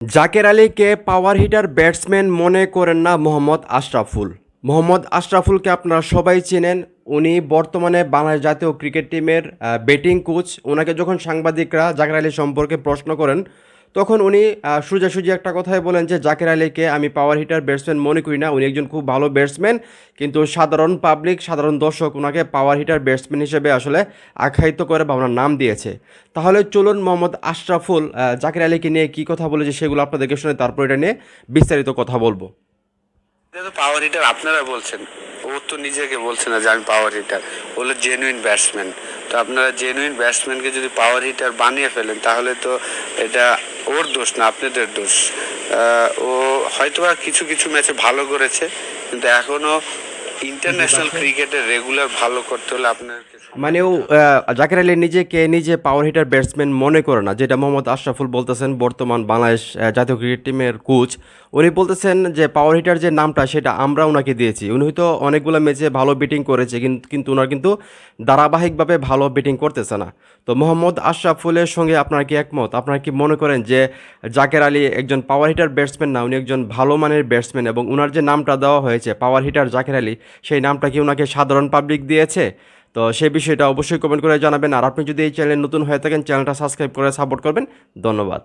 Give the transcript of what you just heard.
জাকের আলীকে power hitter batsman মনে করেন না মোহাম্মদ আশরাফুল। মোহাম্মদ আশরাফুলকে আপনারা সবাই চেনেন। উনি বর্তমানে বাংলাদেশ জাতীয় ক্রিকেট টিমের ব্যাটিং কোচ। ওনাকে যখন সাংবাদিকরা জাকের আলী সম্পর্কে প্রশ্ন করেন, তখন উনি সোজাসুজি একটা কথাই বলেন যে জাকের আলীকে আমি পাওয়ার হিটার ব্যাটসম্যান মনে করি না। উনি একজন খুব ভালো ব্যাটসম্যান, কিন্তু সাধারণ পাবলিক, সাধারণ দর্শক ওনাকে পাওয়ার হিটার ব্যাটসম্যান হিসেবে আসলে আখ্যায়িত করে বা ওনার নাম দিয়েছে। তাহলে চলুন মোহাম্মদ আশরাফুল জাকের আলীকে নিয়ে কী কথা বলেছে সেগুলো আপনাদেরকে শুনে তারপর এটা নিয়ে বিস্তারিত কথা বলবো। পাওয়ার হিটার আপনারা বলছেন, ও তো নিজেকে বলছে না যে আমি পাওয়ার হিটার, বলে জেনুইন ব্যাটসম্যান। তো আপনারা জেনুইন ব্যাটসম্যানকে যদি পাওয়ার হিটার বানিয়ে ফেলেন তাহলে তো এটা ওর দোষ না, আপনাদের দোষ। ও হয়তোবা কিছু কিছু ম্যাচে ভালো করেছে, কিন্তু এখনো ইন্টারন্যাশনাল ক্রিকেটে রেগুলার ভালো করতে হলে আপনার মানে ও জাকের আলী নিজেকে নিজে পাওয়ার হিটার ব্যাটসম্যান মনে করে না, যেটা মোহাম্মদ আশরাফুল বলতেছেন, বর্তমান বাংলাদেশ জাতীয় ক্রিকেট টিমের কোচ। উনি বলতেছেন যে পাওয়ার হিটার যে নামটা সেটা আমরা ওনাকে দিয়েছি। উনি হয়তো অনেকগুলো ম্যাচে ভালো ব্যাটিং করেছে, কিন্তু ওনার কিন্তু ধারাবাহিকভাবে ভালো ব্যাটিং করতেছে না। তো মোহাম্মদ আশরাফুলের সঙ্গে আপনারা কি একমত? আপনারা কি মনে করেন যে জাকের আলী একজন পাওয়ার হিটার ব্যাটসম্যান না, উনি একজন ভালো মানের ব্যাটসম্যান, এবং ওনার যে নামটা দেওয়া হয়েছে পাওয়ার হিটার জাকের আলী, সেই নামটা কি ওনাকে সাধারণ পাবলিক দিয়েছে? তো সেই বিষয়টা অবশ্যই কমেন্ট করে জানাবেন। আর আপনি যদি এই চ্যানেলে নতুন হয়ে থাকেন, চ্যানেলটা সাবস্ক্রাইব করে সাপোর্ট করবেন। ধন্যবাদ।